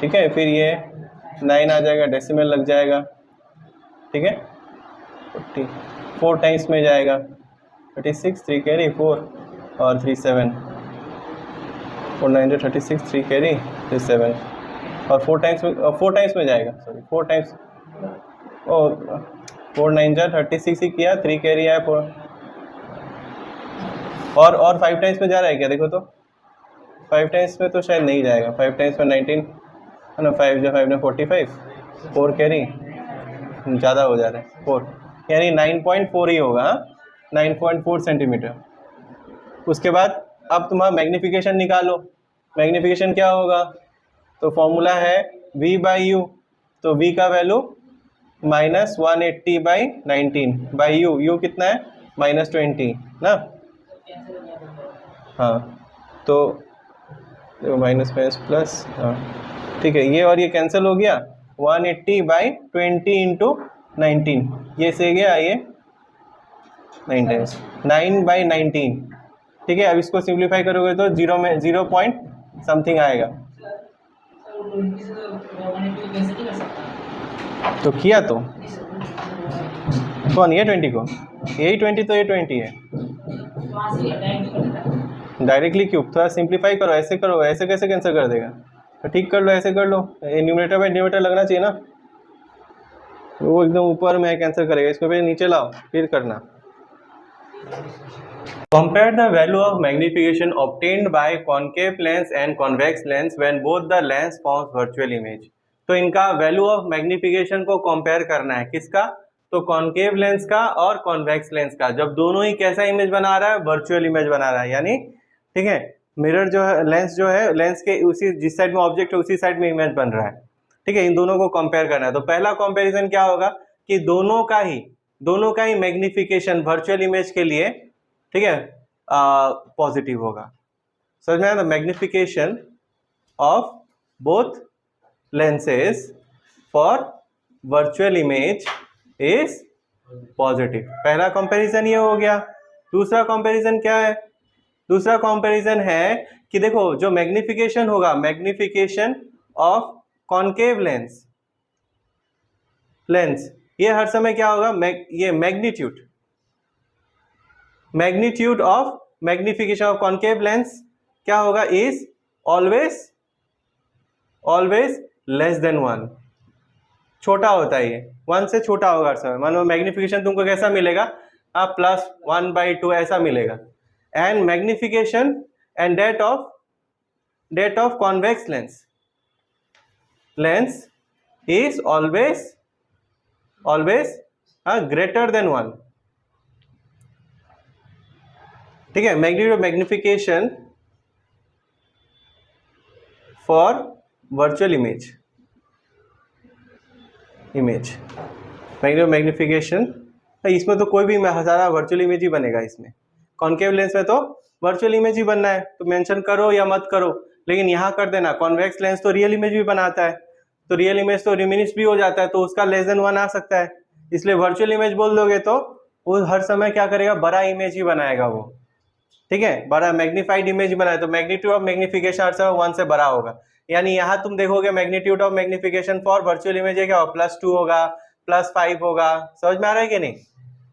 ठीक है, फिर ये 9 आ जाएगा, डेसिमल लग जाएगा। ठीक है, 4 टाइम्स में जाएगा, 36 3 कैरी 4 और 3 7, 4 9 36 3 कैरी 3 7, और 4 टाइम्स में जाएगा, सॉरी 4 टाइम्स, ओ 4 9 36 ही किया, 3 कैरी आया 4, और 5 टाइम्स में जा रहा है क्या, देखो तो 5 टाइम्स में तो शायद नहीं जाएगा, 5 टाइम्स में 19 है ना, 5 जो 5 ने 45, 4 कैरी ज़्यादा हो जा रहा है 4, यानी 9.4 ही होगा, 9.4 सेंटीमीटर। उसके बाद अब तुम्हारा मैग्नीफिकेशन निकालो, मैग्नीफिकेशन क्या होगा, तो फॉर्मूला है v/u, तो v का वैल्यू -180/19 बाई u कितना है -20 ना, हाँ तो माइनस माइनस प्लस, हाँ ठीक है, ये और ये कैंसिल हो गया, 180/20 इंटू 19, ये से गया ये 9 टाइम्स 9/19। ठीक है, अब इसको सिंप्लीफाई करोगे तो 0 में 0 पॉइंट समथिंग आएगा, तो किया तो कौन, ये 20 को, यही 20 तो ये 20 है, डायरेक्टली क्यूब, थोड़ा सिंप्लीफाई करो, ऐसे करो, ऐसे कैसे कैंसिल कर देगा, तो ठीक कर लो, ऐसे कर लो, न्यूमरेटर बाय डिनोमिनेटर लगना चाहिए ना, वो एकदम ऊपर में कैंसिल करेगा, इसको फिर नीचे लाओ फिर करना। Compare the value of magnification obtained by concave lens and convex lens when both the lens forms virtual image. तो इनका वैल्यू ऑफ मैग्निफिकेशन को कंपेयर करना है, किसका? तो कॉन्केव लेंस का और कॉन्वेक्स लेंस का, जब दोनों ही कैसा इमेज बना रहा है? वर्चुअल इमेज बना रहा है। यानी ठीक है, मिरर जो है, लेंस के उसी जिस साइड में ऑब्जेक्ट है उसी साइड में इमेज बन रहा है। ठीक है, इन दोनों को कंपेयर करना है। तो पहला कंपैरिजन क्या होगा कि दोनों का ही मैग्निफिकेशन वर्चुअल इमेज के लिए, ठीक है, पॉजिटिव होगा। समझ में आया? The magnification of both lenses for virtual image is positive। पहला कंपैरिजन ये हो गया। दूसरा कंपैरिजन क्या है? दूसरा कंपैरिजन है कि देखो जो मैग्निफिकेशन होगा, मैग्निफिकेशन ऑफ कॉन्केव लेंस ये हर समय क्या होगा? ये magnitude of magnification of concave lens क्या होगा? Is always less than 1। छोटा होता है, ये 1 से छोटा होगा हर समय। मान लो मैग्निफिकेशन तुमको कैसा मिलेगा? +1/2 ऐसा मिलेगा। And magnification and that of convex lens is always greater than 1। ठीक है, magnification for virtual image magnification, इसमें तो कोई भी सारा वर्चुअल इमेज ही बनेगा। इसमें कॉन्केव लेंस में तो वर्चुअल इमेज ही बनना है, तो मेंशन करो या मत करो, लेकिन यहाँ कर देना। कॉन्वेक्स लेंस तो रियल इमेज भी बनाता है, तो रियल इमेज तो डिमिनिश भी हो जाता है, तो उसका लेस देन 1 आ सकता है। इसलिए वर्चुअल इमेज बोल दोगे तो वो हर समय क्या करेगा? बड़ा इमेज ही बनाएगा वो। ठीक है, बड़ा मैग्नीफाइड इमेज बनाए, तो मैग्नीट्यूड ऑफ मैग्निफिकेशन हर समय 1 से बड़ा होगा। यानी यहाँ तुम देखोगे magnitude of magnification for virtual image क्या होगा? +2 होगा, +5 होगा। समझ में आ रहा है कि नहीं?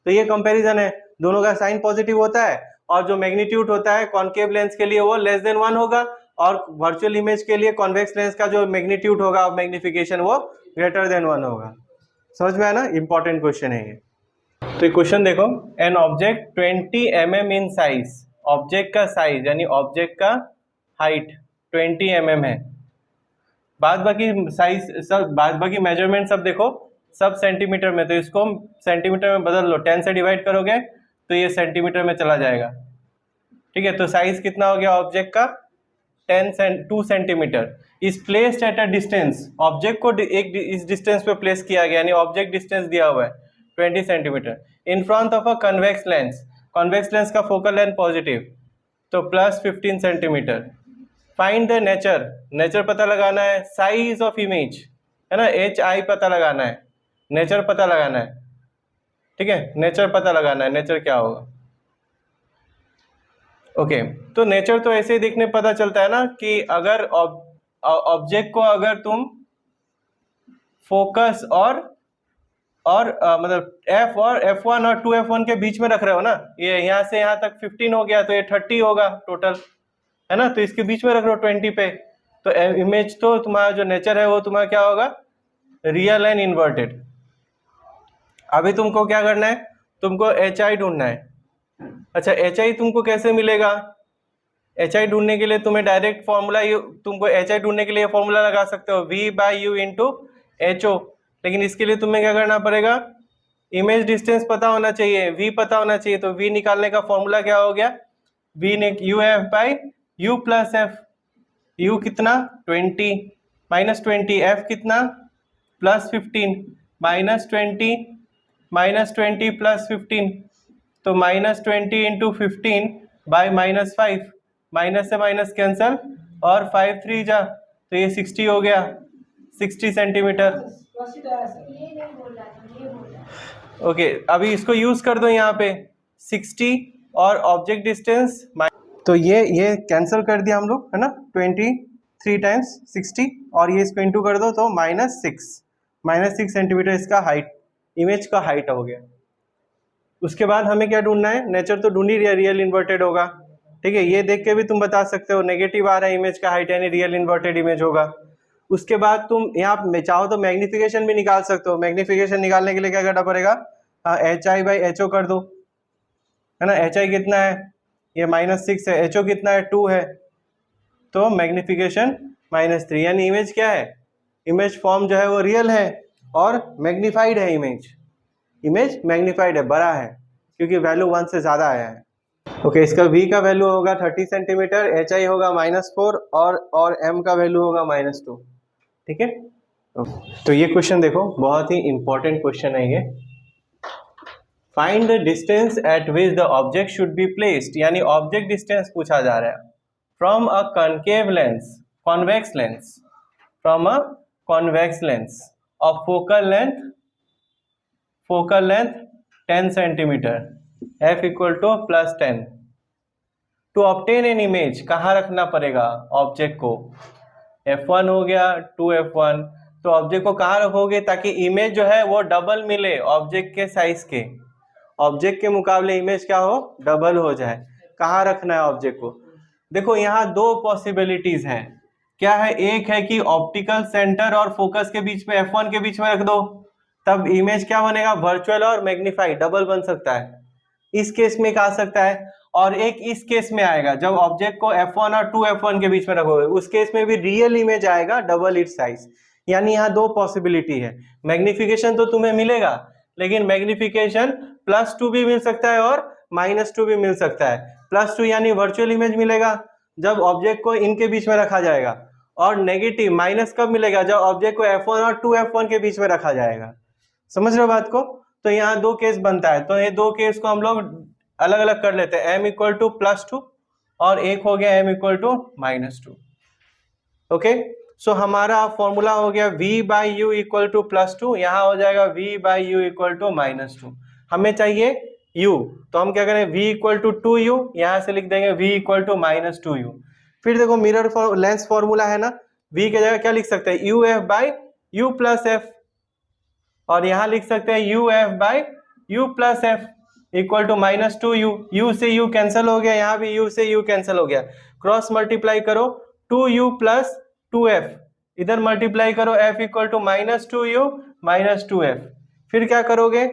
तो ये कंपैरिजन है, दोनों का साइन पॉजिटिव होता है, और जो मैग्नीट्यूड होता है कॉन्केव लेंस के लिए वो लेस देन 1 होगा, और वर्चुअल इमेज के लिए कॉन्वेक्स लेंस का जो मैग्नीट्यूड होगा ऑफ मैग्निफिकेशन वो ग्रेटर देन 1 होगा। समझ में आया ना? इंपॉर्टेंट क्वेश्चन है ये। तो ये क्वेश्चन देखो, an object 20 mm in size, object का साइज यानी ऑब्जेक्ट का हाइट 20 mm है। बाद बाकी साइज सब, बाद बाकी मेजरमेंट सब देखो सब सेंटीमीटर में, तो इसको सेंटीमीटर में बदल लो। 10 से डिवाइड करोगे तो ये सेंटीमीटर में चला जाएगा। ठीक है, तो साइज कितना हो गया ऑब्जेक्ट का? 2 centimetre. Is placed at a distance, object को एक इस डिस्टेंस पे प्लेस किया गया, यानी ऑब्जेक्ट डिस्टेंस दिया हुआ है 20 centimetre in front of a convex lens. Convex lens का फोकल लेंथ पॉजिटिव, तो +15 सेंटीमीटर। फाइंड द नेचर पता लगाना है, साइज ऑफ इमेज है ना, HI पता लगाना है, नेचर पता लगाना है। ठीक है, नेचर पता लगाना है, नेचर क्या होगा? ओके, तो नेचर तो ऐसे ही देखने पता चलता है ना कि अगर ऑब्जेक्ट को अगर तुम फोकस और मतलब F1 और 2F1 के बीच में रख रहे हो ना, ये यहाँ से यहाँ तक 15 हो गया, तो ये 30 होगा टोटल, है ना, तो इसके बीच में रख रहे हो 20 पे, तो इमेज तो तुम्हारा जो नेचर है वो तुम्हारा क्या होगा? Real and inverted. अभी तुमको क्या करना है? तुमको HI ढूंढना है। अच्छा, HI तुमको कैसे मिलेगा? HI ढूंढने के लिए तुम्हें डायरेक्ट फॉर्मूला, तुमको HI ढूंढने के लिए फॉर्मूला लगा सकते हो V/U × HO, लेकिन इसके लिए तुम्हें क्या करना पड़ेगा? इमेज डिस्टेंस पता होना चाहिए, V पता होना चाहिए। तो V निकालने का फॉर्मूला क्या हो गया? UF/U + F। U कितना? 20 -20, F कितना? +15 -20 +15, तो -20 × 15/-5, माइनस से माइनस कैंसल, और 5 3 जा, तो ये 60 हो गया, 60 सेंटीमीटर। ओके, अभी इसको यूज कर दो यहाँ पे 60 और ऑब्जेक्ट डिस्टेंस, तो ये कैंसिल कर दिया हम लोग, है ना, 23 टाइम्स 60, और ये इसको इंटू कर दो तो -6 सेंटीमीटर इसका हाइट, इमेज का हाइट हो गया। उसके बाद हमें क्या ढूंढना है? नेचर तो ढूंढ ही रहा, रियल इन्वर्टेड होगा। ठीक है, ये देख के भी तुम बता सकते हो नेगेटिव आ रहा है इमेज का हाइट, यानी रियल इन्वर्टेड इमेज होगा। उसके बाद तुम यहाँ चाहो तो मैग्निफिकेशन भी निकाल सकते हो। मैग्निफिकेशन निकालने के लिए क्या करना पड़ेगा? HI/HO कर दो, है ना। HI कितना है? ये -6 है, HO कितना है 2 है, तो मैग्निफिकेशन -3, यानी इमेज क्या है, इमेज फॉर्म जो है वो रियल है और मैग्नीफाइड है, इमेज मैग्नीफाइड है, बड़ा है, क्योंकि वैल्यू 1 से ज़्यादा आया है। ओके, इसका V का वैल्यू होगा 30 सेंटीमीटर, HI होगा -4 और M का वैल्यू होगा -2। ठीक है, तो ये क्वेश्चन देखो, बहुत ही इंपॉर्टेंट क्वेश्चन है ये। Find the distance at which the object should be placed, यानी ऑब्जेक्ट डिस्टेंस पूछा जा रहा है from a concave lens, convex lens, from a convex lens of focal length 10 centimetre, f equal to +10। To obtain an image, कहाँ रखना पड़ेगा ऑब्जेक्ट को, f1 हो गया 2f1, तो ऑब्जेक्ट को कहाँ रखोगे ताकि इमेज जो है वो डबल मिले ऑब्जेक्ट के साइज के, ऑब्जेक्ट के मुकाबले इमेज क्या हो, डबल हो जाए। कहाँ रखना है ऑब्जेक्ट को, देखो यहाँ दो पॉसिबिलिटीज है, क्या है, एक है कि ऑप्टिकल सेंटर और फोकस के बीच में f1 के बीच में रख दो, तब इमेज क्या बनेगा, वर्चुअल और मैग्नीफाइड डबल बन सकता है, इस केस में आ सकता है। और एक इस केस में आएगा जब ऑब्जेक्ट को f1 और 2f1 के बीच में रखोगे, उस केस में भी रियल इमेज आएगा डबल इट साइज। यानी यहाँ दो पॉसिबिलिटी है, मैग्निफिकेशन तो तुम्हें मिलेगा, लेकिन मैग्निफिकेशन +2 भी मिल सकता है और -2 भी मिल सकता है। +2 यानी वर्चुअल इमेज मिलेगा जब ऑब्जेक्ट को इनके बीच में रखा जाएगा, और नेगेटिव माइनस कब मिलेगा, जब ऑब्जेक्ट को f1 और 2f1 के बीच में रखा जाएगा। समझ रहे हो बात को, तो यहाँ दो केस बनता है, तो ये दो केस को हम लोग अलग अलग कर लेते हैं, m इक्वल टू +2 और एक हो गया m इक्वल टू -2। ओके, सो हमारा फॉर्मूला हो गया v/u इक्वल टू +2, यहाँ हो जाएगा v/u इक्वल टू -2। हमें चाहिए u, तो हम क्या करें, v इक्वल टू 2u, यहाँ से लिख देंगे v इक्वल टू -2u। फिर देखो मिरर लेंस फॉर्मूला है ना, v की जगह क्या लिख सकते हैं, uf/u + f, और यहाँ लिख सकते हैं uf/u + f equal to -2u, u से u कैंसिल हो गया, यहाँ भी u से u कैंसिल हो गया, क्रॉस मल्टीप्लाई करो 2u + 2f, इधर मल्टीप्लाई करो f equal to -2u -2f। फिर क्या करोगे,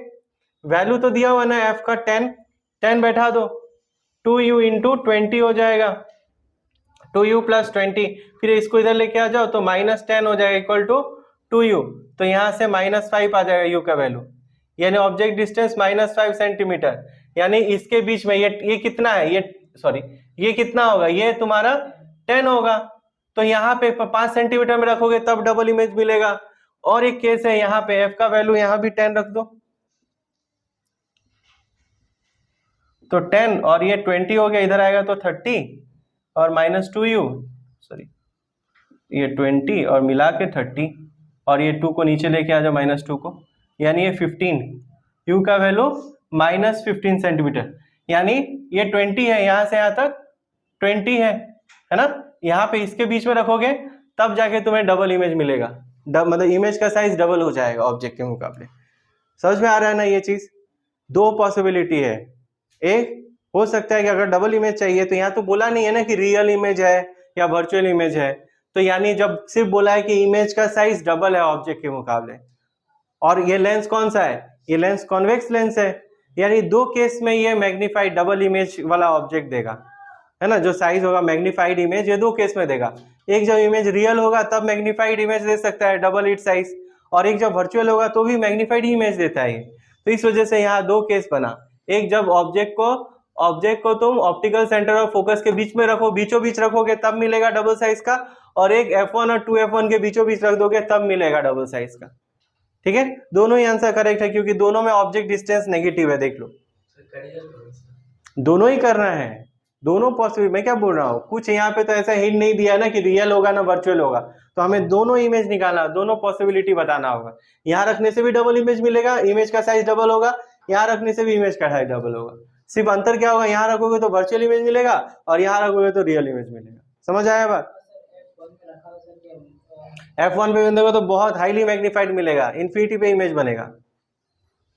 वैल्यू तो दिया हुआ ना f का 10 बैठा दो, 2u × 20 हो जाएगा, 2u + 20, फिर इसको इधर लेके आ जाओ तो -10 हो जाएगा इक्वल टू 2u, तो यहाँ से -5 आ जाएगा u का वैल्यू, यानी ऑब्जेक्ट डिस्टेंस -5 सेंटीमीटर। यानी इसके बीच में ये कितना है, ये कितना होगा, ये तुम्हारा 10 होगा, तो यहाँ पे 5 सेंटीमीटर में रखोगे तब डबल इमेज मिलेगा। और एक केस है, यहाँ पे f का वैल्यू यहाँ भी 10 रख दो, तो 10 और ये 20 हो गया, इधर आएगा तो 30 और -2u, ये 20 और मिला के 30, और ये 2 को नीचे लेके आ जाओ -2 को, यानी ये 15, u का वैल्यू -15 सेंटीमीटर, यानी ये 20 है, यहाँ से यहाँ तक 20 है ना, यहाँ पे इसके बीच में रखोगे तब जाके तुम्हें डबल इमेज मिलेगा, मतलब इमेज का साइज डबल हो जाएगा ऑब्जेक्ट के मुकाबले। समझ में आ रहा है ना ये चीज, दो पॉसिबिलिटी है, एक हो सकता है कि अगर डबल इमेज चाहिए, तो यहाँ तो बोला नहीं है ना कि रियल इमेज है या वर्चुअल इमेज है, तो यानी जब सिर्फ बोला है कि इमेज का साइज डबल है ऑब्जेक्ट के मुकाबले, और ये लेंस कौन सा है, ये लेंस कॉन्वेक्स लेंस है, यानी दो केस में ये मैग्नीफाइड डबल इमेज वाला ऑब्जेक्ट देगा, है ना, जो साइज होगा मैग्नीफाइड इमेज ये दो केस में देगा। एक जब इमेज रियल होगा तब मैग्नीफाइड इमेज दे सकता है डबल इट साइज, और एक जब वर्चुअल होगा तो भी मैग्नीफाइड इमेज देता है। तो इस वजह से यहाँ दो केस बना, एक जब ऑब्जेक्ट को तुम ऑप्टिकल सेंटर और फोकस के बीच में रखो, बीचों बीच रखोगे तब मिलेगा डबल साइज का, और एक f1 और 2f1 के बीचों बीच रख दोगे तब मिलेगा डबल साइज का। ठीक है, दोनों ही आंसर करेक्ट है, क्योंकि दोनों में ऑब्जेक्ट डिस्टेंस नेगेटिव है, देख लो, दोनों ही करना है, दोनों पॉसिबल। मैं क्या बोल रहा हूँ, कुछ यहाँ पे तो ऐसा हिंट नहीं दिया ना कि रियल होगा ना वर्चुअल होगा, तो हमें दोनों इमेज निकालना, दोनों पॉसिबिलिटी बताना होगा। यहाँ रखने से भी डबल इमेज मिलेगा, इमेज का साइज डबल होगा, यहाँ रखने से भी इमेज का साइज डबल होगा, सिर्फ अंतर क्या होगा, यहाँ रखोगे तो वर्चुअल इमेज मिलेगा और यहाँ रखोगे तो रियल इमेज मिलेगा। समझ आया बात, f1 पे देखो तो बहुत हाईली मैग्नीफाइड मिलेगा, इन्फिनिटी पे इमेज बनेगा,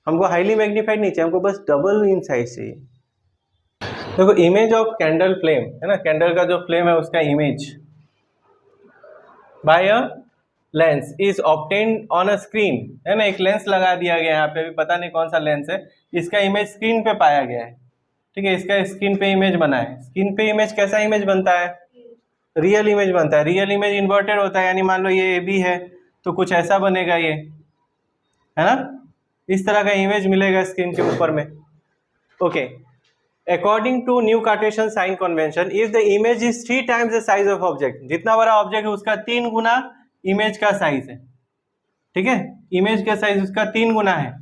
हमको हाईली मैग्नीफाइड नहीं चाहिए, हमको बस डबल इन साइज चाहिए। देखो इमेज ऑफ कैंडल फ्लेम है ना, कैंडल का जो फ्लेम है उसका image by a lens is obtained on a screen, है ना, एक लेंस लगा दिया गया है यहाँ पे, भी पता नहीं कौन सा लेंस है, इसका इमेज स्क्रीन पे पाया गया है। ठीक है, इसका स्क्रीन पे इमेज बना है। स्क्रीन पे इमेज कैसा इमेज बनता है? रियल इमेज बनता है। रियल इमेज इन्वर्टेड होता है, यानी मान लो ये ए बी है तो कुछ ऐसा बनेगा, ये है ना, इस तरह का इमेज मिलेगा स्क्रीन के ऊपर में। Okay, according to new Cartesian sign convention, if the image is 3 times the size of object, जितना बड़ा ऑब्जेक्ट है उसका 3 गुना इमेज का साइज है। ठीक है, इमेज का साइज उसका 3 गुना है।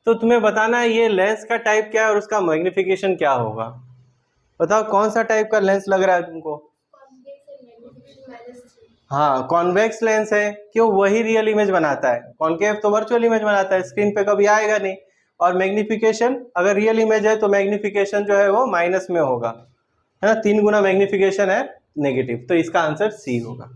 तो तुम्हें बताना है ये लेंस का टाइप क्या है और उसका मैग्निफिकेशन क्या होगा। बताओ कौन सा टाइप का लेंस लग रहा है तुमको? हाँ, कॉन्वेक्स लेंस है। क्यों? वही रियल इमेज बनाता है। कॉन्केव तो वर्चुअल इमेज बनाता है, स्क्रीन पे कभी आएगा नहीं। और मैग्निफिकेशन, अगर रियल इमेज है तो मैग्निफिकेशन जो है वो माइनस में होगा, है ना, 3 गुना मैग्निफिकेशन है नेगेटिव। तो इसका आंसर सी होगा।